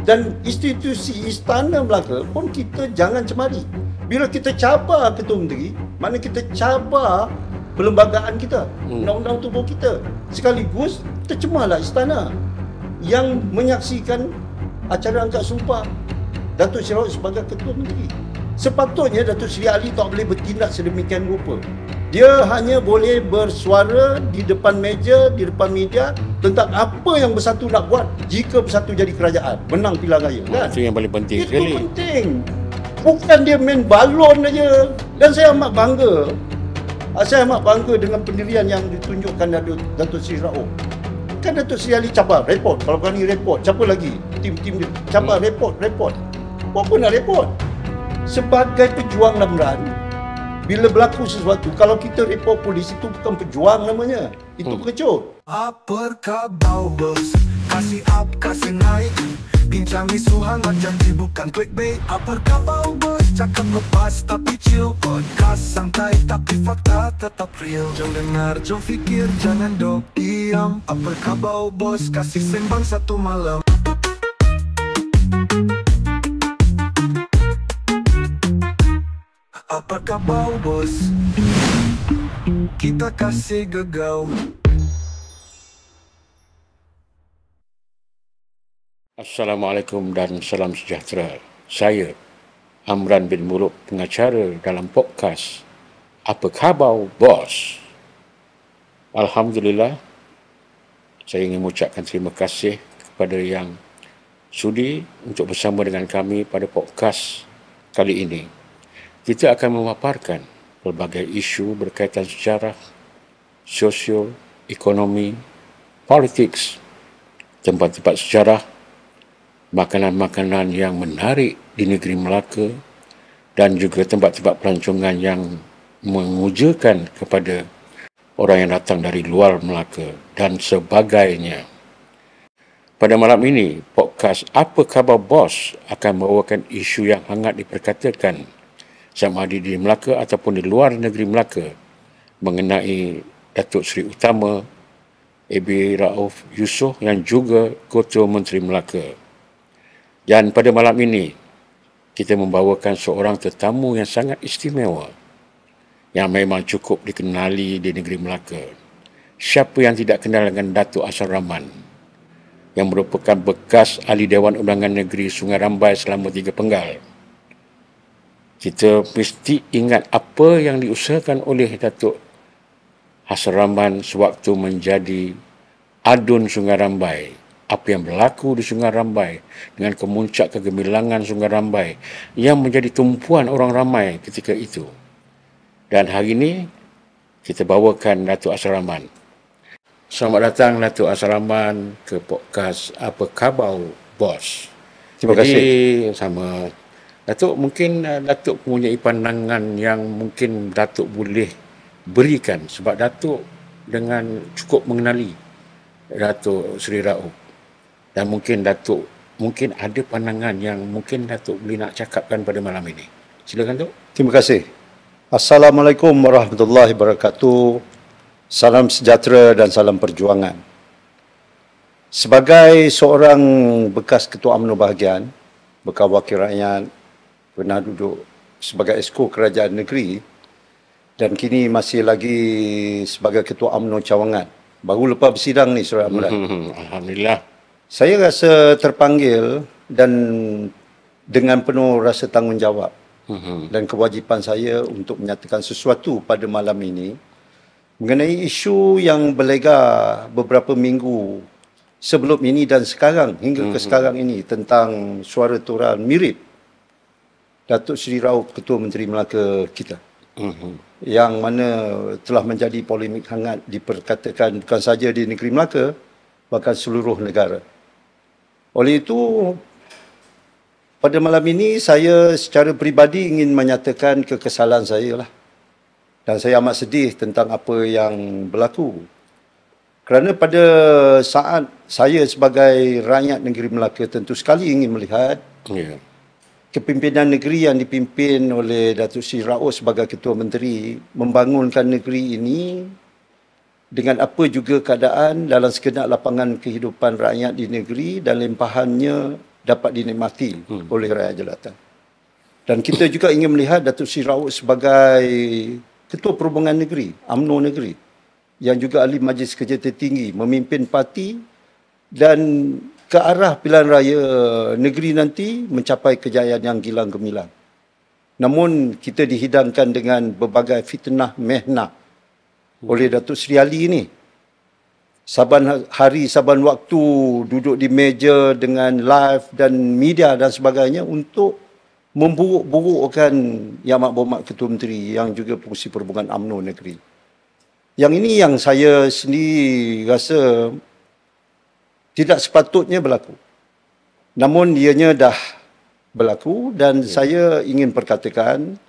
Dan institusi Istana Melaka pun kita jangan cemari. Bila kita cabar Ketua Menteri, mana kita cabar perlembagaan kita, undang-undang tubuh kita. Sekaligus tercemarlah istana yang menyaksikan acara angkat sumpah Datuk Seri Rawat sebagai Ketua Menteri. Sepatutnya Datuk Seri Ali tak boleh bertindak sedemikian rupa. Dia hanya boleh bersuara di depan meja, di depan media tentang apa yang Bersatu nak buat jika Bersatu jadi kerajaan, menang pilihan raya. Kan? Itu yang paling penting Itu sekali. penting. Bukan dia main balon aja. Dan saya amat bangga. Saya amat bangga dengan pendirian yang ditunjukkan Datuk Seri Rauf. Kan Datuk Seri Ali cabar, report. Kalau berani report. Siapa lagi? Tim-tim dia. Cabar, report. Apa nak report? Sebagai pejuang Lamran, bila berlaku sesuatu, kalau kita report polis, itu bukan pejuang namanya. Itu pengecut. Apa khabar bos? Kasih up, kasih naik. Bincang isu hangat, janji bukan clickbait. Apa khabar bos? Cakap lepas tapi chill. Podcast santai tapi fakta tetap real. Jom dengar, jom fikir, jangan dok diam. Apa khabar bos? Kasih sembang satu malam. Apa khabar bos? Kita kasih gegau. Assalamualaikum dan salam sejahtera. Saya Amran bin Muluk, pengacara dalam podcast Apa Khabar Bos. Alhamdulillah, saya ingin mengucapkan terima kasih kepada yang sudi untuk bersama dengan kami pada podcast kali ini. Kita akan memaparkan pelbagai isu berkaitan sejarah, sosio, ekonomi, politik, tempat-tempat sejarah, makanan-makanan yang menarik di negeri Melaka dan juga tempat-tempat pelancongan yang memujakan kepada orang yang datang dari luar Melaka dan sebagainya. Pada malam ini, podcast Apa Khabar Bos akan membawakan isu yang hangat diperkatakan sama ada di Melaka ataupun di luar negeri Melaka mengenai Datuk Seri Utama A.B. Rauf Yusof yang juga Ketua Menteri Melaka. Dan pada malam ini, kita membawakan seorang tetamu yang sangat istimewa yang memang cukup dikenali di negeri Melaka. Siapa yang tidak kenal dengan Datuk Asar Rahman yang merupakan bekas Ahli Dewan Undangan Negeri Sungai Rambai selama 3 penggal. Kita mesti ingat apa yang diusahakan oleh Datuk Asar Rahman sewaktu menjadi Adun Sungai Rambai. Apa yang berlaku di Sungai Rambai dengan kemuncak kegemilangan Sungai Rambai yang menjadi tumpuan orang ramai ketika itu. Dan hari ini kita bawakan Datuk Asar Rahman. Selamat datang Datuk Asar Rahman ke podcast Apa Khabar Bos. Terima kasih. Jadi, sama Datuk, mungkin Datuk mempunyai pandangan yang mungkin Datuk boleh berikan sebab Datuk dengan cukup mengenali Datuk Seri Rauf. Dan mungkin Datuk ada pandangan yang mungkin Datuk boleh nak cakapkan pada malam ini. Silakan, Datuk. Terima kasih. Assalamualaikum warahmatullahi wabarakatuh. Salam sejahtera dan salam perjuangan. Sebagai seorang bekas Ketua UMNO bahagian, bekas wakil rakyat, pernah duduk sebagai Esko Kerajaan Negeri dan kini masih lagi sebagai Ketua UMNO Cawangan. Baru lepas bersidang ni, Saudara Amran. Alhamdulillah. Saya rasa terpanggil dan dengan penuh rasa tanggungjawab dan kewajipan saya untuk menyatakan sesuatu pada malam ini mengenai isu yang berlega beberapa minggu sebelum ini dan sekarang hingga ke sekarang ini tentang suara turan mirip Datuk Seri Rauf, Ketua Menteri Melaka kita. Yang mana telah menjadi polemik hangat diperkatakan bukan saja di negeri Melaka, bahkan seluruh negara. Oleh itu, pada malam ini saya secara peribadi ingin menyatakan kekesalan saya lah. Dan saya amat sedih tentang apa yang berlaku. Kerana pada saat saya sebagai rakyat negeri Melaka tentu sekali ingin melihat kepimpinan negeri yang dipimpin oleh Datuk Seri Rauf sebagai Ketua Menteri membangunkan negeri ini dengan apa juga keadaan dalam segenap lapangan kehidupan rakyat di negeri dan limpahannya dapat dinikmati oleh rakyat jelata. Dan kita juga ingin melihat Datuk Seri Rauf sebagai Ketua Perhubungan Negeri, UMNO Negeri, yang juga ahli Majlis Kerja Tertinggi, memimpin parti dan ke arah pilihan raya negeri nanti mencapai kejayaan yang gilang gemilang. Namun kita dihidangkan dengan berbagai fitnah mehna oleh Datuk Seri Ali ini. Saban hari, saban waktu duduk di meja dengan live dan media dan sebagainya untuk memburuk-burukkan Yang Amat Berhormat Ketua Menteri yang juga pengurusi perhubungan UMNO Negeri. Yang ini yang saya sendiri rasa tidak sepatutnya berlaku. Namun ianya dah berlaku dan saya ingin perkatakan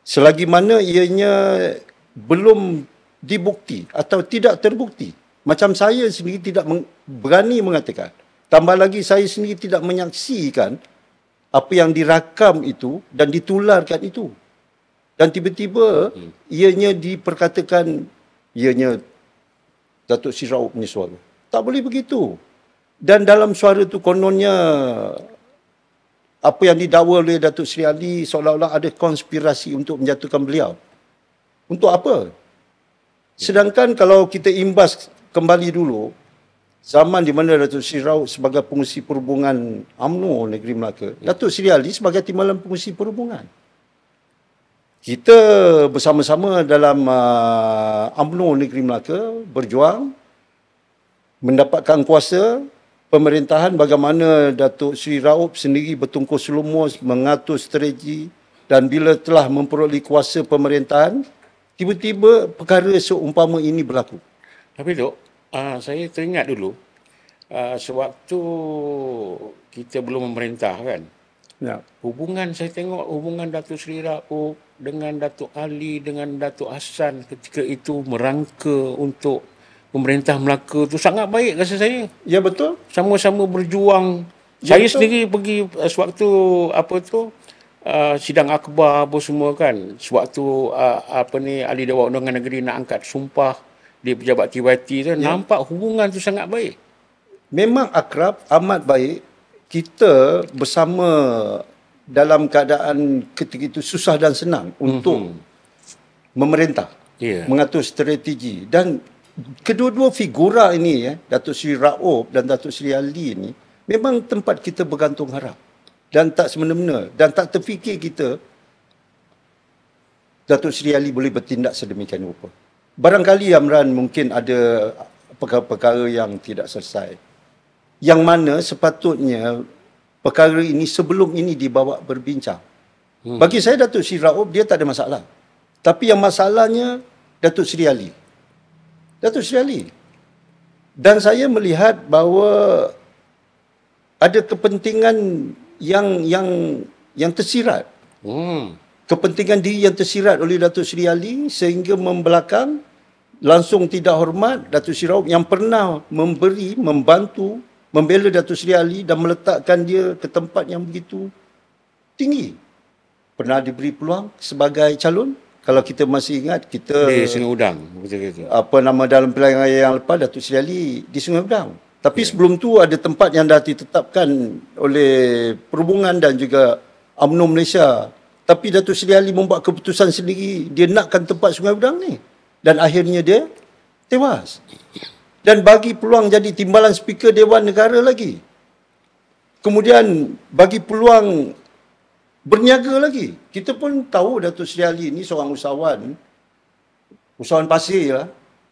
selagi mana ianya belum dibukti atau tidak terbukti, macam saya sendiri tidak berani mengatakan, tambah lagi saya sendiri tidak menyaksikan apa yang dirakam itu dan ditularkan itu. Dan tiba-tiba ianya diperkatakan ianya Datuk Seri Rauf punya suara. Tak boleh begitu. Dan dalam suara itu kononnya apa yang didakwa oleh Datuk Seri Ali seolah-olah ada konspirasi untuk menjatuhkan beliau. Untuk apa? Sedangkan kalau kita imbas kembali dulu, zaman di mana Datuk Seri Rauf sebagai pengurusi perhubungan UMNO Negeri Melaka, Datuk Seri Ali sebagai timbalan pengurusi perhubungan. Kita bersama-sama dalam UMNO Negeri Melaka berjuang mendapatkan kuasa pemerintahan, bagaimana Datuk Seri Rauf sendiri bertungkus lumus mengatur strategi, dan bila telah memperoleh kuasa pemerintahan, tiba-tiba perkara seumpama ini berlaku. Tapi Dok, saya teringat dulu, sewaktu kita belum memerintah kan, hubungan, saya tengok hubungan Datuk Seri Rauf dengan Datuk Ali, dengan Datuk Hassan ketika itu merangka untuk pemerintah Melaka tu sangat baik rasa saya. Ya, betul. Sama-sama berjuang. Ya, saya betul. sendiri pergi sewaktu sidang akhbar apa semua kan. Sewaktu ahli Dewan Undangan Negeri nak angkat sumpah di pejabat TYT tu, nampak hubungan tu sangat baik. Memang akrab, amat baik. Kita bersama dalam keadaan ketika itu susah dan senang untuk memerintah, mengatur strategi. Dan kedua-dua figura ini, Datuk Seri Rauf dan Datuk Seri Ali ini, memang tempat kita bergantung harap. Dan tak semena-mena. Dan tak terfikir kita Datuk Seri Ali boleh bertindak sedemikian rupa. Barangkali Amran mungkin ada perkara-perkara yang tidak selesai, yang mana sepatutnya perkara ini sebelum ini dibawa berbincang. Bagi saya Datuk Seri Rauf dia tak ada masalah. Tapi yang masalahnya Datuk Seri Ali. Datuk Seri Ali. Dan saya melihat bahawa ada kepentingan yang tersirat. Kepentingan diri yang tersirat oleh Datuk Seri Ali sehingga membelakang, langsung tidak hormat Datuk Seri Rauf yang pernah membantu, membela Datuk Seri Ali dan meletakkan dia ke tempat yang begitu tinggi. Pernah diberi peluang sebagai calon. Kalau kita masih ingat, kita di Sungai Udang, betul-betul. Dalam pilihan raya yang lepas, Datuk Seri Ali di Sungai Udang. Tapi sebelum tu ada tempat yang dah ditetapkan oleh Perhubungan dan juga UMNO Malaysia. Tapi Datuk Seri Ali membuat keputusan sendiri, dia nakkan tempat Sungai Udang ni. Dan akhirnya dia tewas. Dan bagi peluang jadi timbalan Speaker Dewan Negara lagi. Kemudian bagi peluang berniaga lagi. Kita pun tahu Datuk Seri Ali ni seorang usahawan pasir lah,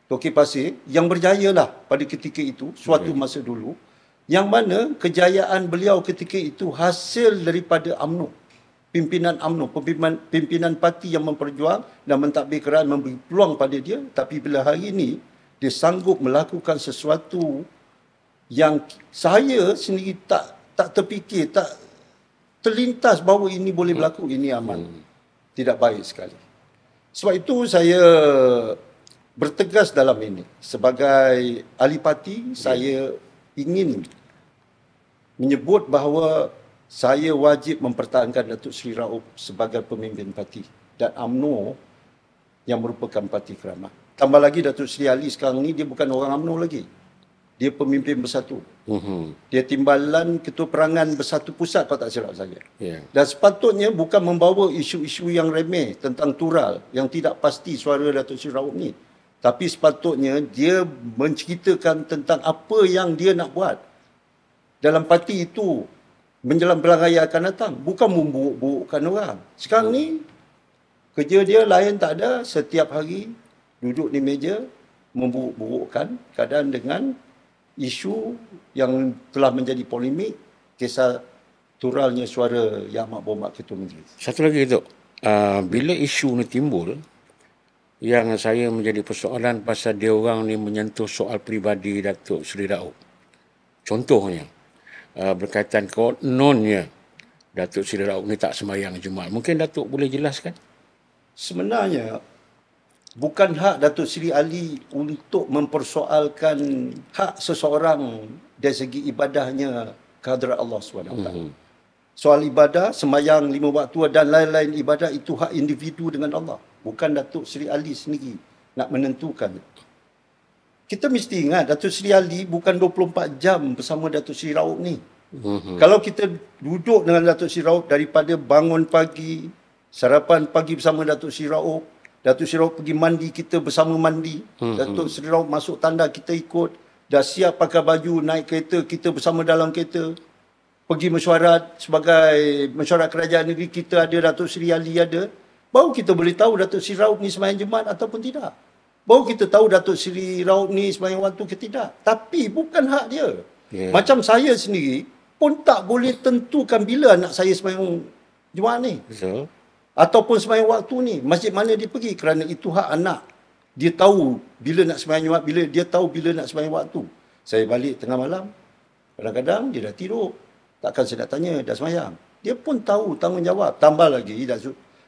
Toki Pasir, yang berjaya lah pada ketika itu, suatu masa dulu, yang mana kejayaan beliau ketika itu hasil daripada UMNO, pimpinan UMNO, pimpinan parti yang memperjuang dan mentadbir kerajaan memberi peluang pada dia. Tapi bila hari ini dia sanggup melakukan sesuatu yang saya sendiri tak terfikir, tak terlintas bahawa ini boleh berlaku, ini amat tidak baik sekali. Sebab itu saya bertegas dalam ini. Sebagai ahli parti, saya ingin menyebut bahawa saya wajib mempertahankan Datuk Seri Rauf sebagai pemimpin parti dan UMNO yang merupakan parti keramat. Tambah lagi Datuk Seri Ali sekarang ni dia bukan orang UMNO lagi. Dia pemimpin Bersatu. Dia timbalan Ketua Perangan Bersatu Pusat kalau tak silap saya. Dan sepatutnya bukan membawa isu-isu yang remeh tentang tural yang tidak pasti suara Datuk Seri Raub ni. Tapi sepatutnya dia menceritakan tentang apa yang dia nak buat dalam parti itu menjelang pilihan raya akan datang. Bukan memburuk-burukkan orang. Sekarang ni kerja dia lain tak ada. Setiap hari duduk di meja memburuk-burukkan keadaan dengan isu yang telah menjadi polemik, kisah turalnya suara Yang Amat Berhormat Ketua Majlis. Satu lagi Datuk, bila isu ni timbul, yang saya menjadi persoalan pasal dia orang ni menyentuh soal peribadi Datuk Seri Raub. Contohnya, berkaitan kononnya Datuk Seri Raub ni tak sembahyang Jumaat. Mungkin Datuk boleh jelaskan? Sebenarnya, bukan hak Datuk Seri Ali untuk mempersoalkan hak seseorang dari segi ibadahnya kehadrat Allah SWT. Soal ibadah, sembahyang 5 waktu dan lain-lain ibadah itu hak individu dengan Allah. Bukan Datuk Seri Ali sendiri nak menentukan. Kita mesti ingat Datuk Seri Ali bukan 24 jam bersama Datuk Seri Raub ni. Kalau kita duduk dengan Datuk Seri Raub daripada bangun pagi, sarapan pagi bersama Datuk Seri Raub, Datuk Seri Raub pergi mandi, kita bersama mandi. Datuk Seri Raub masuk tanda, kita ikut. Dah siap pakai baju, naik kereta, kita bersama dalam kereta. Pergi mesyuarat sebagai mesyuarat kerajaan negeri, kita ada, Datuk Seri Ali ada. Baru kita boleh tahu Datuk Seri Raub ni sembahyang Jumaat ataupun tidak. Baru kita tahu Datuk Seri Raub ni sembahyang waktu ke tidak. Tapi bukan hak dia. Macam saya sendiri pun tak boleh tentukan bila anak saya sembahyang Jumaat ni. Betul. Ataupun sembahyang waktu ni, masjid mana dia pergi, kerana itu hak anak. Dia tahu bila nak sembahyang Jumaat, dia tahu bila nak sembahyang waktu. Saya balik tengah malam, kadang-kadang dia dah tidur. Takkan saya nak tanya, dah sembahyang. Dia pun tahu tanggungjawab. Tambah lagi,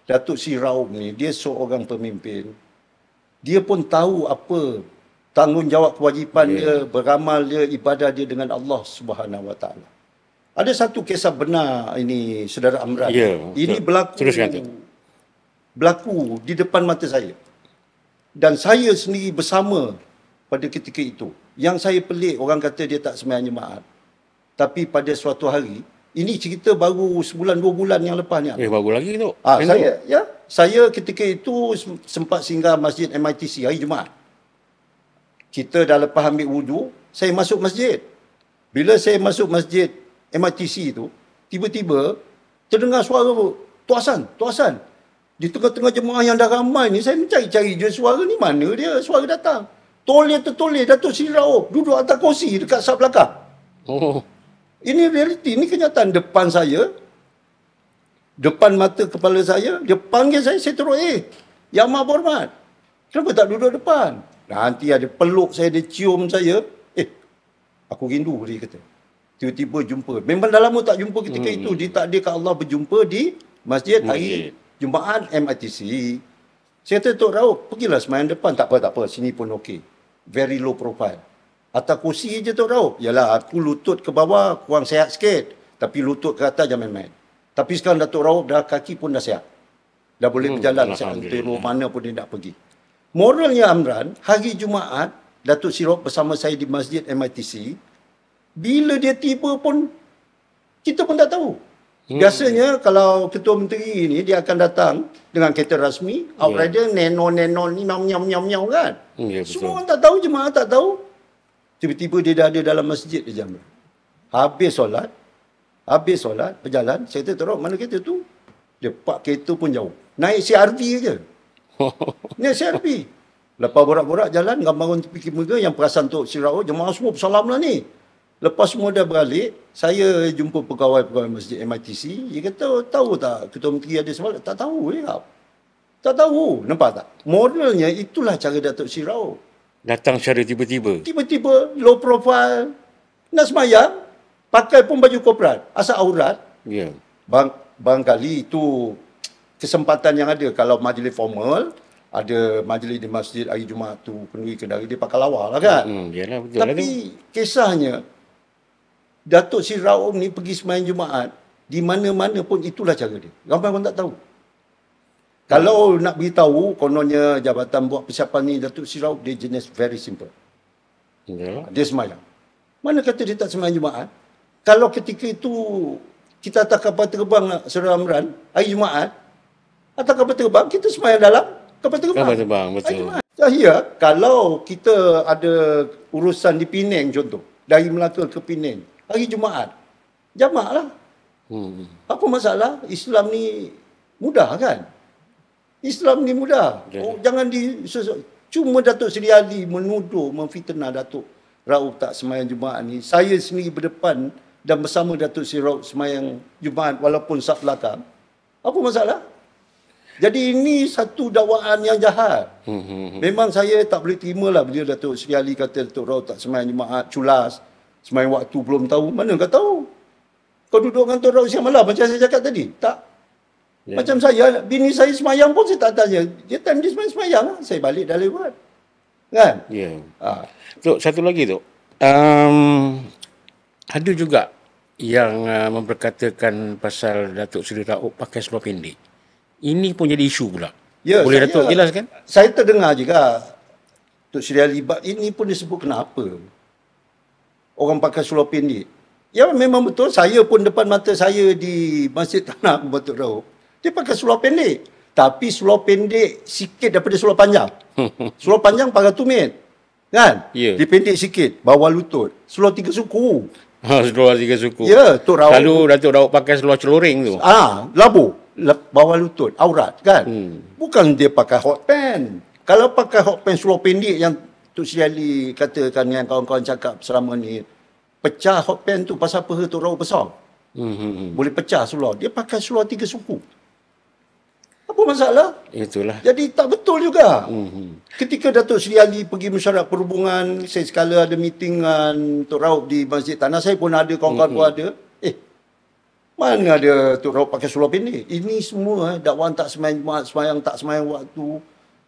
Datuk Seri Raub ni, dia seorang pemimpin. Dia pun tahu apa tanggungjawab kewajipan dia, beramal dia, ibadah dia dengan Allah Subhanahu Wa Taala. Ada satu kisah benar ini, Saudara Amran. Ini berlaku di depan mata saya. Dan saya sendiri bersama pada ketika itu. Yang saya pelik, orang kata dia tak sembahyang Jumaat. Tapi pada suatu hari, ini cerita baru sebulan 2 bulan yang lepas ni. Baru lagi tu. Saya ketika itu sempat singgah masjid MITC hari Jumaat. Kita dah lepas ambil wudu, saya masuk masjid. Bila saya masuk masjid MITC itu, tiba-tiba terdengar suara tuasan. Di tengah-tengah jemaah yang dah ramai ni, saya mencari-cari je suara ni, mana dia suara datang. Toleh Datuk Seri Raub duduk atas kursi dekat saf belakang. Ini realiti, ini kenyataan depan saya. Depan mata kepala saya, dia panggil saya terus, Yang Amat Berhormat, kenapa tak duduk depan? Nanti ada peluk saya, dia cium saya. Aku rindu, dia kata. Tiba-tiba jumpa. Memang dah lama tak jumpa ketika itu. Ditakdirkan Allah berjumpa di masjid hari Jumaat MITC. Saya kata, Tok Raub, pergilah sembahyang depan. Tak apa, sini pun okey. Very low profile. Atas kursi je Tok Raub. Yalah, aku lutut ke bawah, kurang sihat sikit. Tapi lutut ke atas jangan main-main. Tapi sekarang Datuk Raub dah kaki pun dah sihat. Dah boleh berjalan. Seantero mana pun dia nak pergi. Moralnya Amran, hari Jumaat, Datuk Seri Raub bersama saya di masjid MITC. Bila dia tiba pun, kita pun tak tahu. Biasanya kalau Ketua Menteri ni, dia akan datang dengan kereta rasmi, outrider, neno ni, nyam kan. Semua orang tak tahu, jemaah tak tahu. Tiba-tiba dia dah ada dalam masjid dia jam. Habis solat, berjalan. Saya kata, Tok Raub, mana kereta tu? Dia park kereta pun jauh. Naik CRV je. Naik CRV. Lepas borak-borak jalan, gambaran tepi kemudian yang perasan Tok Seri Raub, jemaah semua bersalam lah ni. Lepas semua dah balik, saya jumpa pegawai-pegawai masjid MITC. Dia kata, tahu tak Ketua Menteri ada semalam? Tak tahu. Tak tahu. Nampak tak? Moralnya itulah cara Datuk Seri Raub. Datang secara tiba-tiba. Tiba-tiba, low profile. Nak sembahyang, pakai pun baju korporat. Asal aurat. Barangkali itu kesempatan yang ada. Kalau majlis formal, ada majlis di masjid hari Jumaat tu, Kenduri Kendari, dia pakai lawa lah kan. Yalah, betul. Tapi kisahnya, Datuk Seri Raub ni pergi sembahyang Jumaat, di mana-mana pun itulah cara dia. Ramai orang tak tahu. Kalau nak beritahu, kononnya jabatan buat persiapan ni Datuk Seri Raup, dia jenis very simple. Ya. Dia semayang. Mana kata dia tak semayang Jumaat? Kalau ketika itu kita atas kapal terbang nak Saudara Amran, hari Jumaat, atas kapal terbang, kita semayang dalam kapal terbang. Kapal terbang, Hari betul. Jumaat. Ya, kalau kita ada urusan di Penang contoh, dari Melaka ke Penang, hari Jumaat, jamak lah. Apa masalah? Islam ni mudah kan? Islam ni mudah. Jangan cuma Datuk Seri Ali menuduh, memfitnah Datuk Raup tak semayang Jumaat ni. Saya sendiri berdepan dan bersama Datuk Seri Raup semayang Jumaat walaupun saf belakang. Apa masalah? Jadi ini satu dakwaan yang jahat. Memang saya tak boleh terima lah bila Datuk Seri Ali kata Datuk Raup tak semayang Jumaat, culas. Semayang waktu belum tahu. Mana kau tahu? Kau duduk dengan Datuk Raup siang malam macam saya cakap tadi? Tak. Ya. Macam saya, bini saya semayang pun saya tak tanya. Dia time dia semayang, saya balik dah lewat. Kan? Ya. Tok, satu lagi tu. Ada juga yang memperkatakan pasal Datuk Seri Raup pakai seluar pendek. Ini pun jadi isu pula. Ya, boleh Datuk jelaskan? Saya terdengar juga Datuk Seri Ali, ini pun disebut kenapa orang pakai seluar pendek. Ya memang betul, saya pun depan mata saya di Masjid Tanah Datuk Raup, dia pakai seluar pendek. Tapi seluar pendek sikit daripada seluar panjang. Seluar panjang pakai tumit. Kan? Ya. Dia pendek sikit, bawah lutut. Seluar 3 suku. Seluar 3 suku. Ya, Tok Raup. Lalu Datuk Raup pakai seluar celoring tu. Labu. Bawah lutut, aurat kan. Bukan dia pakai hot pant. Kalau pakai hot pant seluar pendek yang Tok Seri Ali katakan yang kawan-kawan cakap selama ni, pecah hot pant tu pasal apa Tok Raup besar. Boleh pecah seluar. Dia pakai seluar 3 suku. Apa masalah? Itulah. Jadi tak betul juga. Ketika Datuk Seri Ali pergi mesyuarat perhubungan, saya sekala ada meeting dengan Tok Raup di Masjid Tanah, saya pun ada, kawan-kawan pun ada. Mana ada Tok Raup pakai seluar pendek? Ini semua dakwaan tak semayang Jumaat, semayang tak semayang waktu,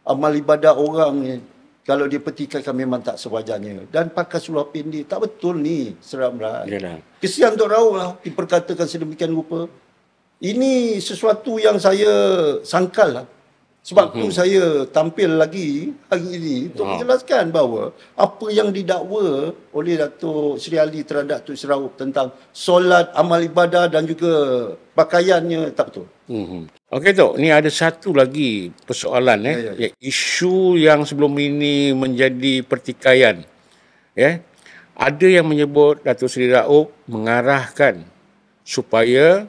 amal ibadah orang ni, kalau dia petikaikan memang tak sewajarnya. Dan pakai seluar pendek, tak betul ni, Saudara Amran. Kesian Tok Raup lah, diperkatakan sedemikian rupa. Ini sesuatu yang saya sangkal lah. Sebab tu saya tampil lagi hari ini untuk menjelaskan bahawa apa yang didakwa oleh Datuk Seri Ali terhadap Datuk Seri Raup tentang solat, amal ibadah dan juga pakaiannya tak betul. Okey Tok, ni ada satu lagi persoalan ya. Isu yang sebelum ini menjadi pertikaian. Ada yang menyebut Datuk Seri Raup mengarahkan supaya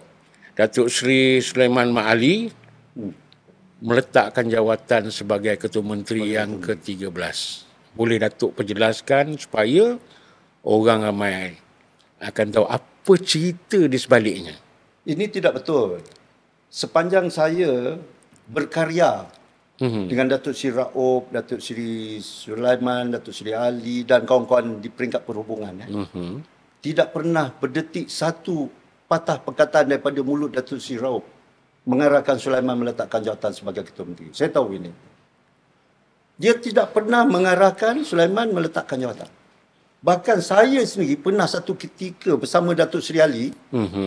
Datuk Seri Sulaiman Mat Ali meletakkan jawatan sebagai Ketua Menteri yang ke-13. Boleh Datuk perjelaskan supaya orang ramai akan tahu apa cerita di sebaliknya. Ini tidak betul. Sepanjang saya berkarya dengan Datuk Seri Raup, Datuk Seri Sulaiman, Datuk Seri Ali dan kawan-kawan di peringkat perhubungan, tidak pernah berdetik satu patah perkataan daripada mulut Datuk Seri Raup mengarahkan Sulaiman meletakkan jawatan sebagai Ketua Menteri. Saya tahu ini. Dia tidak pernah mengarahkan Sulaiman meletakkan jawatan. Bahkan saya sendiri pernah satu ketika bersama Datuk Seri Ali,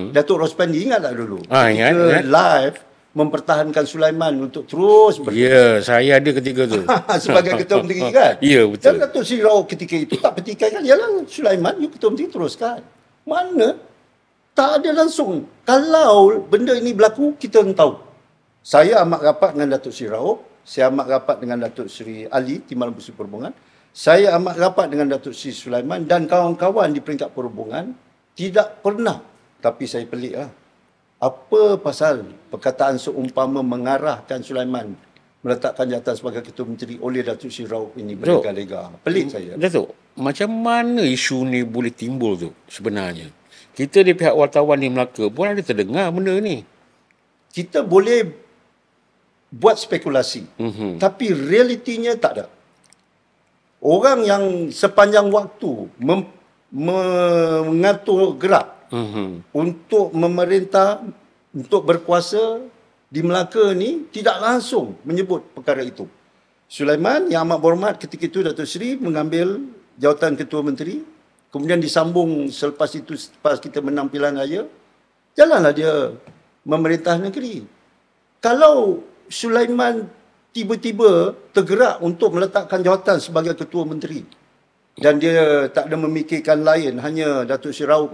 Datuk Rospandi, ingat tak dulu? Ingat. Live mempertahankan Sulaiman untuk terus Ya, saya ada ketika tu. sebagai Ketua Menteri kan? Ya, betul. Dan Datuk Seri Raup ketika itu tak pertikaikan, yalah Sulaiman, you Ketua Menteri teruskan. Mana? Tak ada langsung. Kalau benda ini berlaku, kita tahu. Saya amat rapat dengan Datuk Seri Raup. Saya amat rapat dengan Datuk Seri Ali, Timbalan Pusat Perhubungan. Saya amat rapat dengan Datuk Seri Sulaiman dan kawan-kawan di peringkat perhubungan. Tidak pernah. Tapi saya pelik lah. Apa pasal perkataan seumpama mengarahkan Sulaiman meletakkan jawatan sebagai Ketua Menteri oleh Datuk Seri Raup ini berlega-lega. Pelik saya. Datuk, macam mana isu ni boleh timbul tu sebenarnya? Kita di pihak wartawan di Melaka pun ada terdengar benda ni. Kita boleh buat spekulasi. Tapi realitinya tak ada. Orang yang sepanjang waktu mengatur gerak untuk memerintah, untuk berkuasa di Melaka ni tidak langsung menyebut perkara itu. Sulaiman yang amat berhormat ketika itu Datuk Seri mengambil jawatan Ketua Menteri. Kemudian disambung selepas itu, selepas kita menang pilihan raya, jalanlah dia memerintah negeri. Kalau Sulaiman tiba-tiba tergerak untuk meletakkan jawatan sebagai Ketua Menteri. Dan dia tak ada memikirkan lain, hanya Datuk Seri Rauf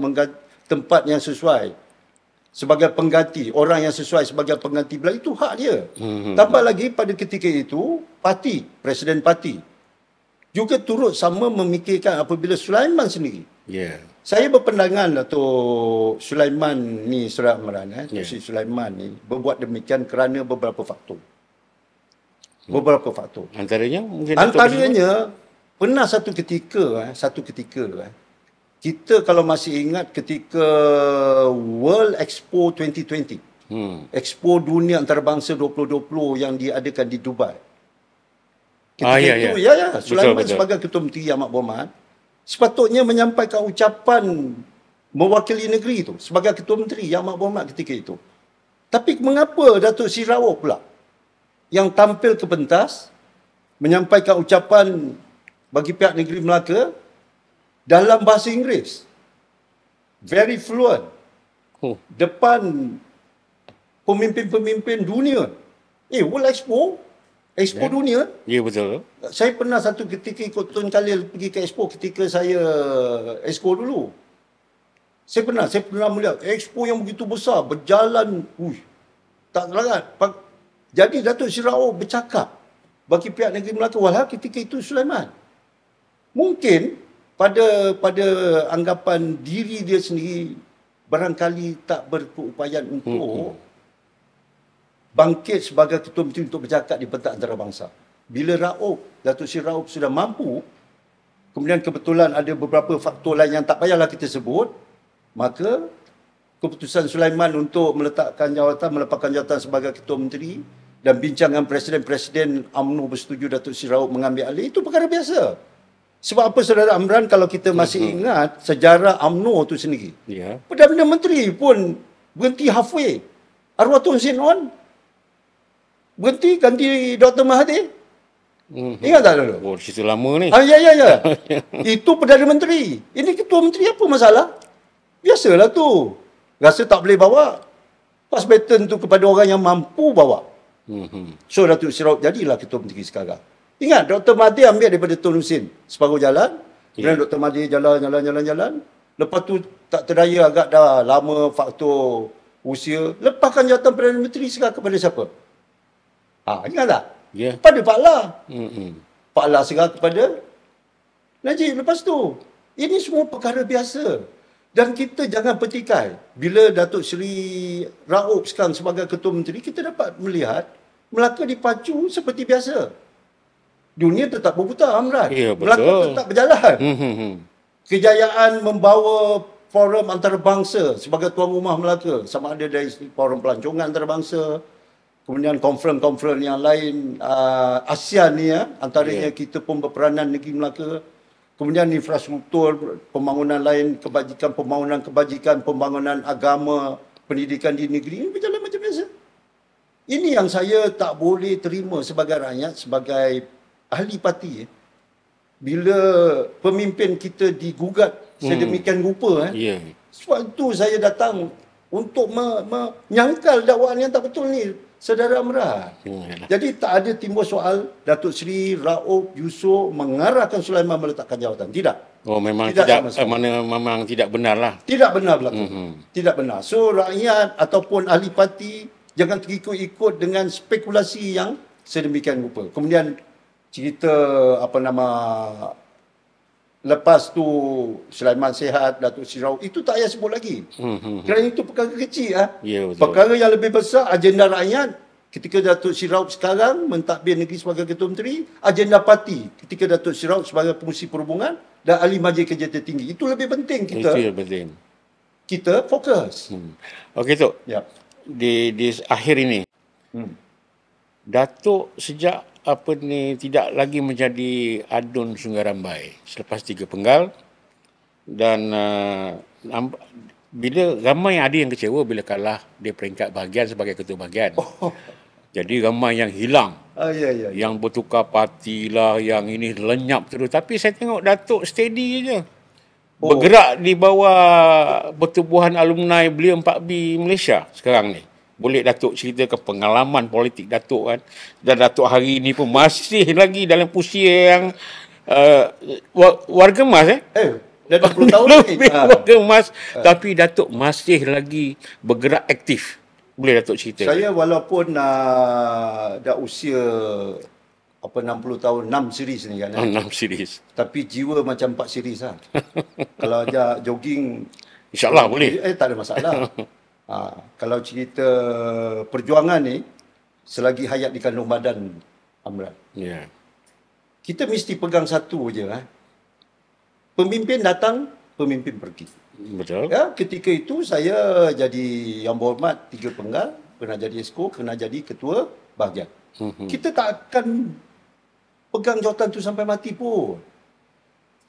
tempat yang sesuai sebagai pengganti, orang yang sesuai sebagai pengganti beliau, itu hak dia. Tambah lagi pada ketika itu, Presiden parti juga turut sama memikirkan apabila Sulaiman sendiri. Saya berpandangan Datuk Sulaiman ni, Saudara Amran, Datuk Seri Sulaiman ni berbuat demikian kerana beberapa faktor. Antaranya pernah satu ketika kita kalau masih ingat ketika World Expo 2020, Expo Dunia Antarabangsa 2020 yang diadakan di Dubai. Sulaiman sebagai Ketua Menteri Yang Amat Berhormat sepatutnya menyampaikan ucapan mewakili negeri itu sebagai Ketua Menteri Yang Amat Berhormat ketika itu. Tapi mengapa Datuk Seri Rauf pula yang tampil ke pentas menyampaikan ucapan bagi pihak negeri Melaka dalam bahasa Inggeris, very fluent, depan pemimpin-pemimpin dunia. World Expo dunia. Ya, betul. Saya pernah satu ketika ikut Tun Khalil pergi ke Expo ketika saya Exco dulu. Saya pernah melihat Expo yang begitu besar, berjalan, tak larat. Jadi Datuk Seri Rauf bercakap bagi pihak negeri Melaka, walau ketika itu Sulaiman. Mungkin pada anggapan diri dia sendiri barangkali tak berkeupayaan untuk bangkit sebagai Ketua Menteri untuk bercakap di pentas antarabangsa. Bila Datuk Seri Rauf sudah mampu, kemudian kebetulan ada beberapa faktor lain yang tak payahlah kita sebut, maka keputusan Sulaiman untuk melepaskan jawatan sebagai Ketua Menteri dan bincang dengan Presiden UMNO bersetuju Datuk Seri Rauf mengambil alih, itu perkara biasa. Sebab apa, Saudara Amran, kalau kita masih ingat sejarah UMNO itu sendiri. Perdana Menteri pun berhenti halfway. Arwah Tun Sin On berhenti ganti Dr. Mahathir. Ingat tak dulu? Cerita lama ni. Ya. Itu Perdana Menteri. Ini Ketua Menteri, apa masalah? Biasalah tu. Rasa tak boleh bawa, pass baton tu kepada orang yang mampu bawa. So Datuk Seri Rauf jadilah Ketua Menteri sekarang. Ingat, Dr. Mahathir ambil daripada Tun Husin separuh jalan. Kemudian Dr. Mahathir jalan. Lepas tu tak terdaya, agak dah lama faktor usia. Lepaskan jawatan Perdana Menteri sekarang kepada siapa? Ingat tak? Pada Pak La. Pak La sekarang kepada Najib. Lepas tu, ini semua perkara biasa. Dan kita jangan petikai. Bila Datuk Seri Rauf sekarang sebagai Ketua Menteri, kita dapat melihat Melaka dipacu seperti biasa. Dunia tetap berputar, Amran. Melaka tetap berjalan. Kejayaan membawa forum antarabangsa sebagai tuan rumah Melaka, sama ada dari forum pelancongan antarabangsa, kemudian konferensi yang lain, ASEAN ni, antaranya kita pun berperanan negeri Melaka, kemudian infrastruktur, pembangunan lain, pembangunan pembangunan agama, pendidikan di negeri ini berjalan macam biasa. Ini yang saya tak boleh terima sebagai rakyat, sebagai ahli parti. Bila pemimpin kita digugat sedemikian rupa, sebab itu saya datang untuk menyangkal dakwaan yang tak betul ni, Saudara Amran. Jadi tak ada timbul soal Datuk Seri Rauf Yusof mengarahkan Sulaiman meletakkan jawatan. Tidak. Memang memang tidak benar lah. Tidak benar berlaku. Tidak benar. So rakyat ataupun ahli parti jangan terikut-ikut dengan spekulasi yang sedemikian rupa. Kemudian cerita lepas tu Sulaiman sihat, Datuk Seri Rauf, itu tak payah sebut lagi. Kerana itu perkara kecil. Perkara yang lebih besar, agenda rakyat ketika Datuk Seri Rauf sekarang mentadbir negeri sebagai Ketua Menteri, agenda parti ketika Datuk Seri Rauf sebagai Pengerusi Perhubungan dan Ahli Majlis Kerja Tertinggi. Itu lebih penting kita fokus. Okey, Tok. Di akhir ini, Datuk sejak tidak lagi menjadi adun Sungai Rambai selepas 3 penggal, dan bila ramai ada yang kecewa bila kalah di peringkat bahagian sebagai ketua bahagian. Jadi ramai yang hilang, yang bertukar parti lah, yang ini lenyap terus. Tapi saya tengok Datuk steady je, bergerak di bawah pertubuhan alumni Belia 4B Malaysia sekarang ni. boleh Datuk ceritakan pengalaman politik Datuk kan. Dan Datuk hari ini pun masih lagi dalam usia yang warga emas dah 20 tahun ni. Warga emas, tapi Datuk masih lagi bergerak aktif. Boleh Datuk cerita? Saya walaupun dah usia 60 tahun, 6 series ni kan. 6 series. Tapi jiwa macam 4 series lah. Kalau ajak jogging, InsyaAllah boleh. Tak ada masalah. Kalau cerita perjuangan ni, selagi hayat di kandung badan, Amran, kita mesti pegang satu je. Pemimpin datang, pemimpin pergi. Betul. Ketika itu saya jadi yang berhormat 3 penggal, pernah jadi esko, pernah jadi ketua bahagian. Kita tak akan pegang jawatan tu sampai mati pun.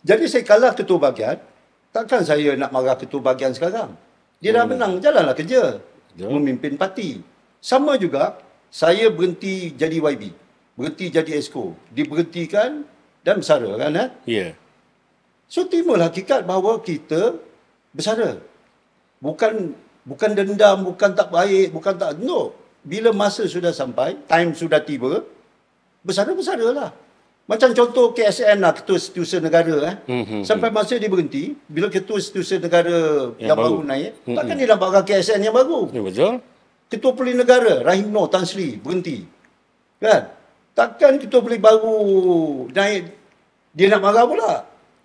Jadi saya kalah ketua bahagian, takkan saya nak marah ketua bahagian sekarang. Dia dah menang, jalanlah kerja. Memimpin parti. Sama juga, saya berhenti jadi YB. Berhenti jadi esko. Diberhentikan dan bersara kan. So timbul hakikat bahawa kita bersara. Bukan dendam, bukan tak baik, bukan tak... No. Bila masa sudah sampai, time sudah tiba, bersara-bersaralah. Macam contoh KSN lah, Ketua Setiausaha Negara. Sampai masa dia berhenti, bila Ketua Setiausaha Negara yang baru naik, takkan dia nak bakal KSN yang baru. Betul. Ketua Pulih Negara, Rahim Noor Tan Sri, berhenti. Kan? Takkan Ketua Pulih baru naik, dia nak marah pula.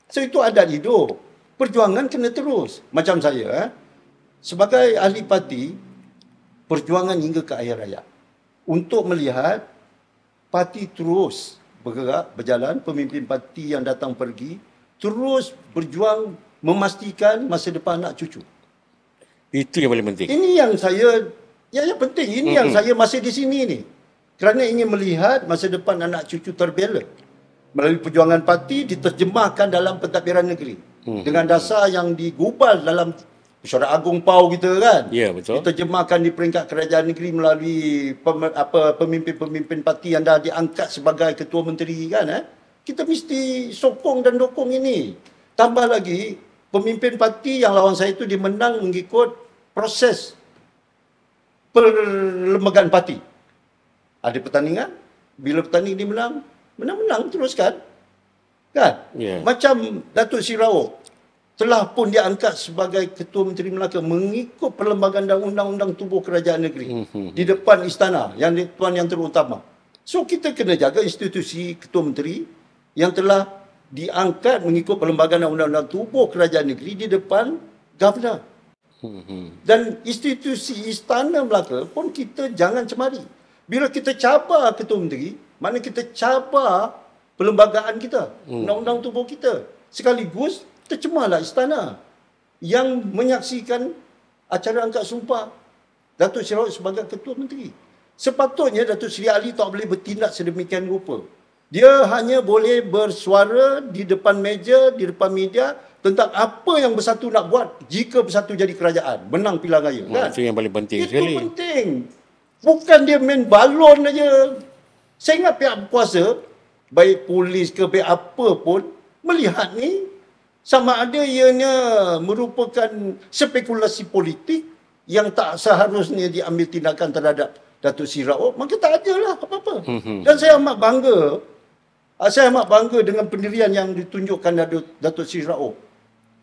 So itu adat hidup. Perjuangan kena terus. Macam saya, sebagai ahli parti, perjuangan hingga ke akhir hayat. Untuk melihat parti terus bergerak, berjalan, pemimpin parti yang datang pergi, terus berjuang memastikan masa depan anak cucu. Itu yang paling penting. Ini yang saya, yang penting. Ini yang saya masih di sini ni. Kerana ingin melihat masa depan anak cucu terbela. Melalui perjuangan parti diterjemahkan dalam pentadbiran negeri. Dengan dasar yang digubal dalam Mesyuarat Agung PAU kita kan. Ya, betul. Diterjemahkan di peringkat kerajaan negeri melalui pemimpin-pemimpin parti yang dah diangkat sebagai ketua menteri kan. Kita mesti sokong dan dokong ini. Tambah lagi, pemimpin parti yang lawan saya itu dimenang mengikut proses perlembagaan parti. Ada pertandingan, bila pertanding dia menang teruskan. Kan? Macam Datuk Seri Rawok telah pun diangkat sebagai Ketua Menteri Melaka mengikut perlembagaan dan undang-undang tubuh kerajaan negeri di depan istana yang tuan yang terutama. So kita kena jaga institusi Ketua Menteri yang telah diangkat mengikut perlembagaan dan undang-undang tubuh kerajaan negeri di depan Governor. Dan institusi istana Melaka pun kita jangan cemari. Bila kita cabar Ketua Menteri, maknanya kita cabar perlembagaan kita, undang-undang tubuh kita. Sekaligus tercemarlah istana yang menyaksikan acara angkat sumpah Datuk Seri Rawok sebagai Ketua Menteri. Sepatutnya Datuk Seri Ali tak boleh bertindak sedemikian rupa. Dia hanya boleh bersuara di depan meja, di depan media tentang apa yang Bersatu nak buat jika Bersatu jadi kerajaan, menang pilihan raya. Kan? Itu yang paling penting itu sekali. Itu penting. Bukan dia main balon aja. Saya ingat pihak berkuasa, baik polis ke baik apa pun, melihat ni sama ada ianya merupakan spekulasi politik yang tak seharusnya diambil tindakan terhadap Datuk Seri Rawok, maka tak ada lah apa-apa. Dan saya amat bangga dengan pendirian yang ditunjukkan Datuk Seri Rawok.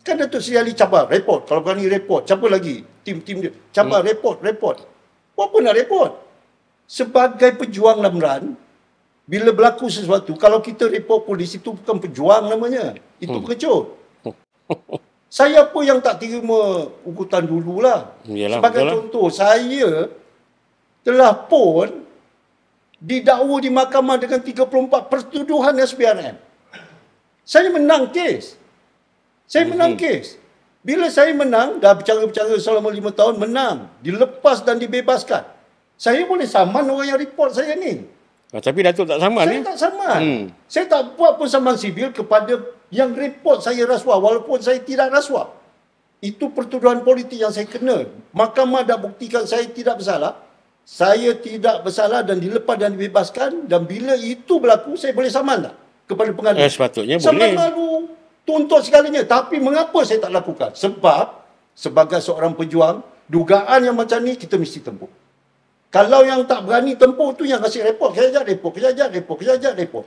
Kan Datuk Seri Ali cabar, report. Kalau berani report, siapa lagi? Tim-tim dia. Cabar, report. Apa nak report? Sebagai pejuang Lamran, bila berlaku sesuatu, kalau kita report polis, itu bukan pejuang namanya. Itu pengecut. Saya pun yang tak terima ugutan dululah. Sebagai contoh, saya telah pun didakwa di mahkamah dengan 34 pertuduhan SPRM. Saya menang kes. Bila saya menang, dah bercara-bercara selama 5 tahun, menang. Dilepas dan dibebaskan. Saya boleh saman orang yang report saya ni. Tapi Datuk tak saman. Saya tak saman. Saya tak buat pun saman sivil kepada yang report saya rasuah, walaupun saya tidak rasuah. Itu pertuduhan politik yang saya kena. Mahkamah dah buktikan saya tidak bersalah. Saya tidak bersalah dan dilepas dan dibebaskan. Dan bila itu berlaku, saya boleh saman tak kepada pengadilan? Sepatutnya boleh. Saman lalu, tuntut segalanya. Tapi mengapa saya tak lakukan? Sebab, sebagai seorang pejuang, dugaan yang macam ni kita mesti tempuh. Kalau yang tak berani tempur tu yang kasih report, kejap report.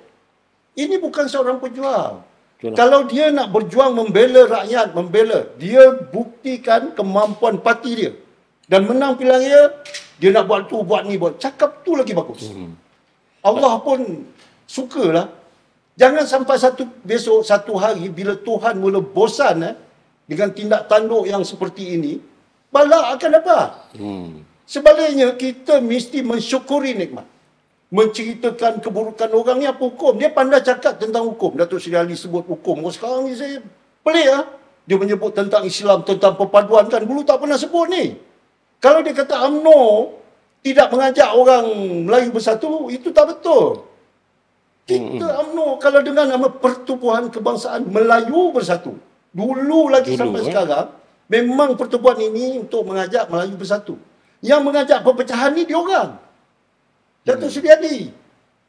Ini bukan seorang pejuang. Itulah. Kalau dia nak berjuang membela rakyat, dia buktikan kemampuan parti dia. Dan menang pilihan dia nak buat tu, buat ni, buat. Cakap tu lagi bagus. Allah pun sukalah. Jangan sampai besok satu hari bila Tuhan mula bosan dengan tindak tanduk yang seperti ini, bala akan dapat. Sebaliknya, kita mesti mensyukuri nikmat. Menceritakan keburukan orang ni apa hukum. Dia pandai cakap tentang hukum. Datuk Seri Ali sebut hukum. Sekarang ni saya pelik Dia menyebut tentang Islam, tentang perpaduan kan. Dulu tak pernah sebut ni. Kalau dia kata UMNO tidak mengajak orang Melayu bersatu, itu tak betul. Kita UMNO kalau dengan nama Pertubuhan Kebangsaan Melayu Bersatu. Dulu lagi sampai sekarang, memang pertubuhan ini untuk mengajak Melayu bersatu. Yang mengajak perpecahan ni diorang. Datuk Seri Ali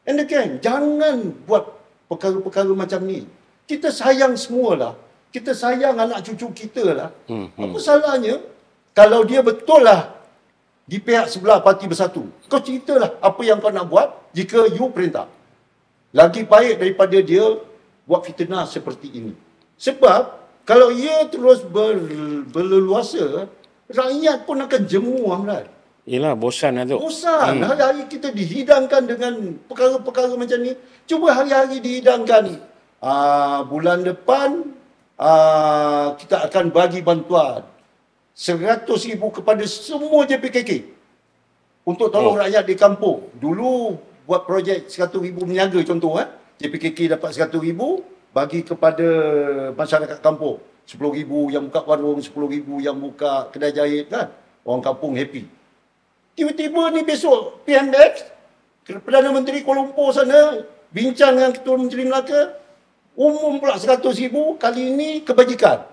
and the gang. Jangan buat perkara-perkara macam ni. Kita sayang semualah. Kita sayang anak cucu kita lah. Apa salahnya kalau dia betul lah di pihak sebelah parti bersatu. Kau ceritalah apa yang kau nak buat jika you perintah. Lagi baik daripada dia buat fitnah seperti ini. Sebab kalau ia terus berleluasa, rakyat pun akan jemu, Amran. Yelah, bosan lah tu. Bosan. Hari-hari kita dihidangkan dengan perkara-perkara macam ni. Cuba hari-hari dihidangkan. Bulan depan, kita akan bagi bantuan 100,000 kepada semua JPKK. Untuk tolong rakyat di kampung. Dulu buat projek 100,000 meniaga contoh. JPKK dapat 100,000, bagi kepada masyarakat kampung. 10,000 yang buka warung, 10,000 yang buka kedai jahit kan. Orang kampung happy. Tiba-tiba ni besok PMX, Perdana Menteri Kuala Lumpur sana, bincang dengan Ketua Menteri Melaka, umum pula 100,000, kali ini kebajikan.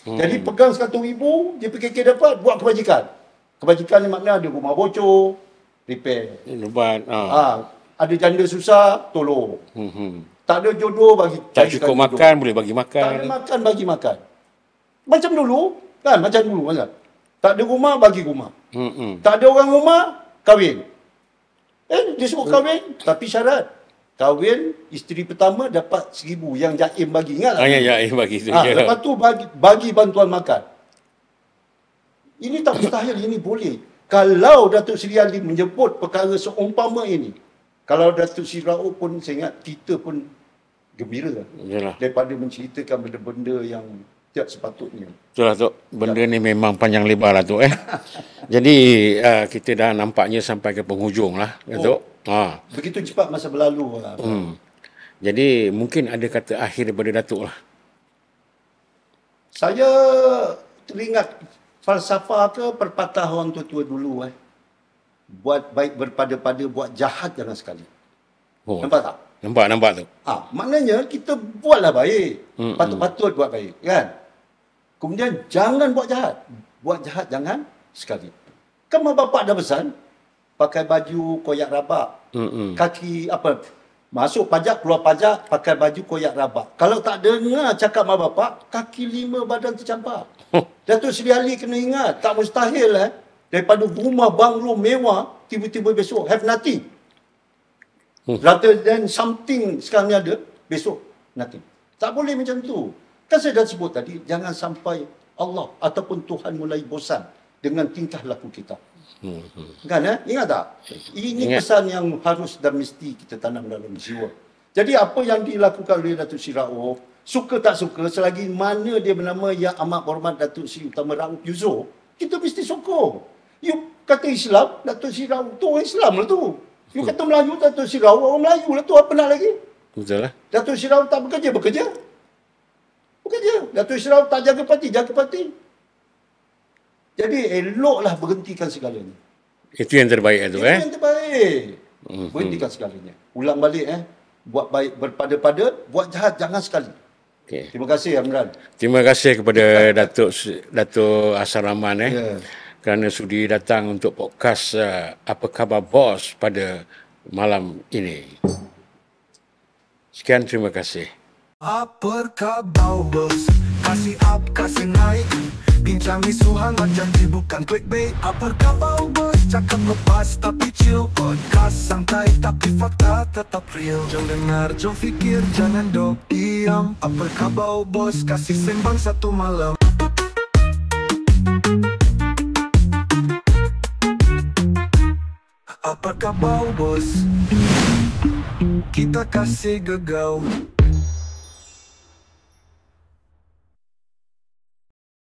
Jadi pegang 100,000, JPKK dapat, buat kebajikan. Kebajikan ni makna ada rumah bocor, repair. Ada janda susah, tolong. Tak ada jodoh, bagi. Tak cukup makan, boleh bagi makan. Tak ada makan, bagi makan. Macam dulu, kan? Macam dulu, kan? Tak ada rumah, bagi rumah. Tak ada orang rumah, kahwin. Dia sebut kahwin, tapi syarat. Kahwin, isteri pertama dapat 1,000 yang Jaim bagi. Ingat tak? Jaim bagi tu. Lepas tu bagi bantuan makan. Ini tak mustahil, ini boleh. Kalau Datuk Seri Ali menyebut perkara seumpama ini, kalau Datuk Seri Rauf pun, saya ingat kita pun gembira. Daripada menceritakan benda-benda yang tidak sepatutnya. Itulah Tok, benda ni memang panjang lebar lah Tok. Jadi kita dah nampaknya sampai ke penghujung lah Tok. Begitu cepat masa berlalu lah. Jadi mungkin ada kata akhir daripada Datuk lah. Saya teringat falsafah ke perpatah orang tua-tua dulu. Buat baik berpada-pada, buat jahat jangan sekali. Nampak tak? Nampak tu. Maknanya kita buatlah baik. Patut-patut buat baik, kan? Kemudian jangan buat jahat. Buat jahat jangan sekali. Kan mak bapak dah pesan, pakai baju koyak rabak. Kaki masuk pajak, keluar pajak, pakai baju koyak rabak. Kalau tak dengar cakap mak bapak, kaki 5 badan tercampak. Datuk Seri Ali kena ingat, tak mustahil daripada rumah banglo mewah, tiba-tiba besok have nothing. Rather than something sekarang ni ada, besok nothing. Tak boleh macam tu. Kan saya dah sebut tadi, jangan sampai Allah ataupun Tuhan mulai bosan dengan tingkah laku kita. Kan ingat tak? Ini pesan yang harus dan mesti kita tanam dalam jiwa. Jadi apa yang dilakukan oleh Datuk Seri Rauf, suka tak suka, selagi mana dia bernama Yang Amat Berhormat Datuk Seri Utama Rauf Yusof, kita mesti sokong. You kata Islam, Datuk Seri Rauf tu orang Islam lah tu. You kata Melayu, Datuk Seri Rauf orang Melayu lah tu. Apa nak lagi? Betul lah. Datuk Seri Rauf tak bekerja. Datuk Seri Rauf tak jaga parti. Jadi eloklah berhentikan segalanya. Itu yang terbaik tu. Itu yang terbaik. Berhentikan segalanya. Ulang balik buat baik berpada-pada, buat jahat jangan sekali. Okay. Terima kasih Amran. Terima kasih kepada Datuk Hassan Rahman kerana sudi datang untuk podcast Apa Khabar Bos pada malam ini. Sekian, terima kasih. Apa khabar bos? Kasih up, kasih naik. Bincang isu hangat, janji bukan clickbait. Apa khabar bos? cakap lepas tapi chill. Podcast santai tapi fakta tetap real. Jom dengar, jom fikir, jangan dok diam. Apa khabar bos, kasih sembang satu malam. Apa khabar bos, kita kasih gegau.